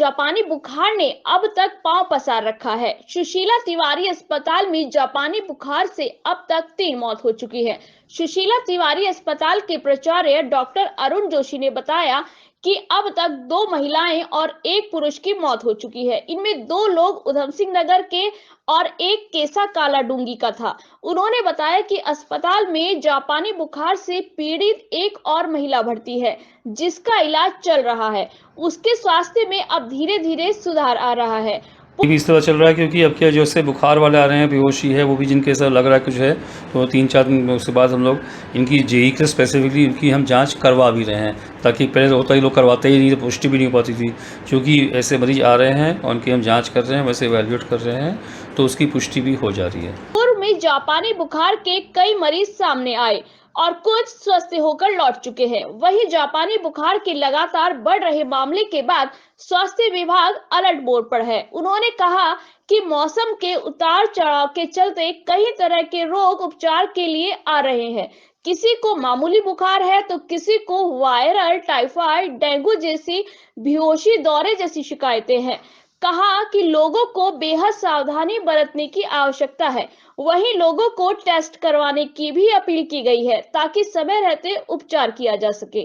जापानी बुखार ने अब तक पांव पसार रखा है। सुशीला तिवारी अस्पताल में जापानी बुखार से अब तक 3 मौत हो चुकी है। सुशीला तिवारी अस्पताल के प्राचार्य डॉक्टर अरुण जोशी ने बताया कि अब तक 2 महिलाएं और 1 पुरुष की मौत हो चुकी है। इनमें 2 लोग उधम सिंह नगर के और 1 केसा कालाडूंगी का था। उन्होंने बताया कि अस्पताल में जापानी बुखार से पीड़ित 1 और महिला भर्ती है, जिसका इलाज चल रहा है। उसके स्वास्थ्य में अब धीरे धीरे सुधार आ रहा है। भी इस तरह चल रहा है क्योंकि अब क्या जैसे बुखार वाले आ रहे हैं, बेहोशी है, वो भी जिनके साथ लग रहा है कुछ है, तो 3-4 दिन उसके बाद हम लोग इनकी जेई के स्पेसिफिकली इनकी हम जांच करवा भी रहे हैं, ताकि पहले होता ही लोग करवाते ही नहीं तो पुष्टि भी नहीं हो पाती थी। क्योंकि ऐसे मरीज आ रहे हैं और उनकी हम जाँच कर रहे हैं, वैसे एवेल्यूएट कर रहे हैं, तो उसकी पुष्टि भी हो जा रही है। पूर्व में जापानी बुखार के कई मरीज सामने आए और कुछ स्वस्थ होकर लौट चुके हैं। वहीं जापानी बुखार के लगातार बढ़ रहे मामले के बाद स्वास्थ्य विभाग अलर्ट मोड पर है। उन्होंने कहा कि मौसम के उतार चढ़ाव के चलते कई तरह के रोग उपचार के लिए आ रहे हैं। किसी को मामूली बुखार है तो किसी को वायरल, टाइफाइड, डेंगू जैसी बेहोशी, दौरे जैसी शिकायतें हैं। कहा कि लोगों को बेहद सावधानी बरतने की आवश्यकता है। वहीं लोगों को टेस्ट करवाने की भी अपील की गई है, ताकि समय रहते उपचार किया जा सके।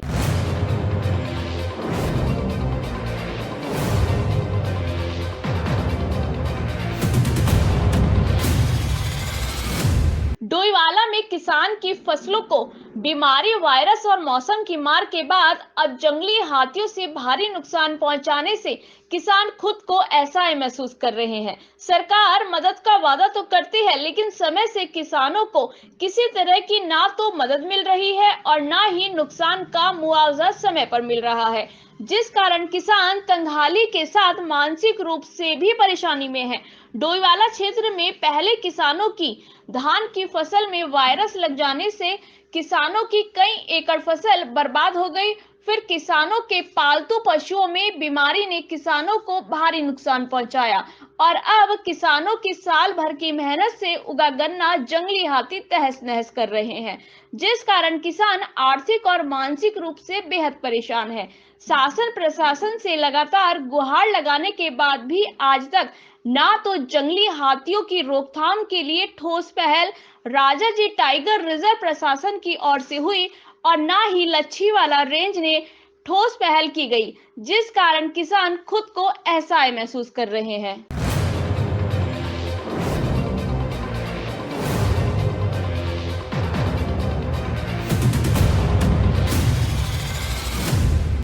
डोईवाला में किसान की फसलों को बीमारी, वायरस और मौसम की मार के बाद अब जंगली हाथियों से भारी नुकसान पहुंचाने से किसान खुद को असहाय महसूस कर रहे हैं। सरकार मदद का वादा तो करती है, लेकिन समय से किसानों को किसी तरह की ना तो मदद मिल रही है और ना ही नुकसान का मुआवजा समय पर मिल रहा है, जिस कारण किसान तंगहाली के साथ मानसिक रूप से भी परेशानी में है। डोईवाला क्षेत्र में पहले किसानों की धान की फसल में वायरस लग जाने से किसानों की कई एकड़ फसल बर्बाद हो गई। फिर किसानों के पालतू पशुओं में बीमारी ने किसानों को भारी नुकसान पहुंचाया और अब किसानों की साल भर की मेहनत से उगा गन्ना जंगली हाथी तहस नहस कर रहे हैं, जिस कारण किसान आर्थिक और मानसिक रूप से बेहद परेशान है। शासन प्रशासन से लगातार गुहार लगाने के बाद भी आज तक ना तो जंगली हाथियों की रोकथाम के लिए ठोस पहल राजाजी टाइगर रिजर्व प्रशासन की ओर से हुई और ना ही लच्छीवाला रेंज ने ठोस पहल की गई, जिस कारण किसान खुद को असहाय महसूस कर रहे हैं।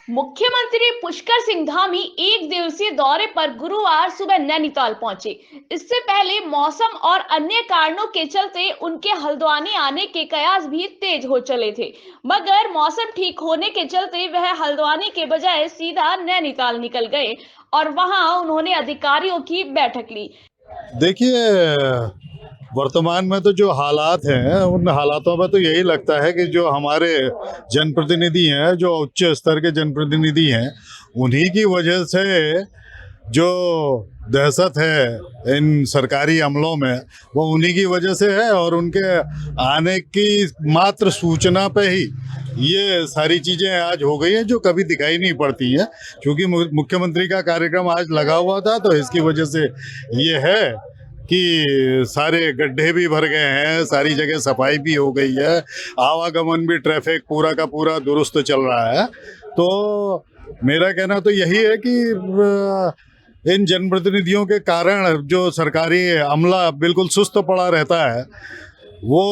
मुख्यमंत्री पुष्कर सिंह धामी 1 दिवसीय दौरे पर गुरुवार सुबह नैनीताल पहुंचे। इससे पहले मौसम और अन्य कारणों के चलते उनके हल्द्वानी आने के कयास भी तेज हो चले थे, मगर मौसम ठीक होने के चलते वह हल्द्वानी के बजाय सीधा नैनीताल निकल गए और वहां उन्होंने अधिकारियों की बैठक ली। देखिए, वर्तमान में तो जो हालात हैं उन हालातों में तो यही लगता है कि जो हमारे जनप्रतिनिधि हैं, जो उच्च स्तर के जनप्रतिनिधि हैं, उन्हीं की वजह से जो दहशत है इन सरकारी अमलों में वो उन्हीं की वजह से है और उनके आने की मात्र सूचना पे ही ये सारी चीज़ें आज हो गई हैं जो कभी दिखाई नहीं पड़ती हैं। क्योंकि मुख्यमंत्री का कार्यक्रम आज लगा हुआ था तो इसकी वजह से ये है कि सारे गड्ढे भी भर गए हैं, सारी जगह सफाई भी हो गई है, आवागमन भी, ट्रैफिक पूरा का पूरा दुरुस्त चल रहा है। तो मेरा कहना तो यही है कि इन जनप्रतिनिधियों के कारण जो सरकारी अमला बिल्कुल सुस्त पड़ा रहता है वो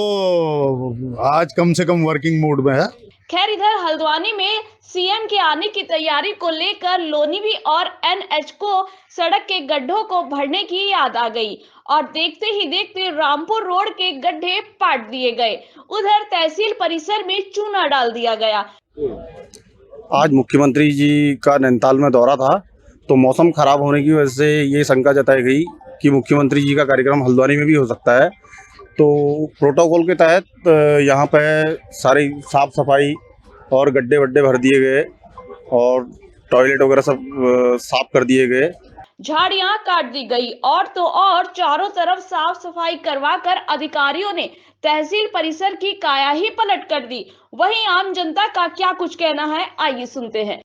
आज कम से कम वर्किंग मोड में है। खैर, इधर हल्द्वानी में सीएम के आने की तैयारी को लेकर लोनीवी और एनएच को सड़क के गड्ढों को भरने की याद आ गई और देखते ही देखते रामपुर रोड के गड्ढे पाट दिए गए। उधर तहसील परिसर में चूना डाल दिया गया। आज मुख्यमंत्री जी का नैनीताल में दौरा था तो मौसम खराब होने की वजह से ये शंका जताई गई कि मुख्यमंत्री जी का कार्यक्रम हल्द्वानी में भी हो सकता है। तो प्रोटोकॉल के तहत यहाँ पे सारी साफ सफाई और गड्ढे वड्ढे भर दिए गए और टॉयलेट वगैरह सब साफ कर दिए गए। झाड़ियां काट दी गई और तो और चारों तरफ साफ सफाई करवाकर अधिकारियों ने तहसील परिसर की काया ही पलट कर दी। वहीं आम जनता का क्या कुछ कहना है, आइए सुनते हैं।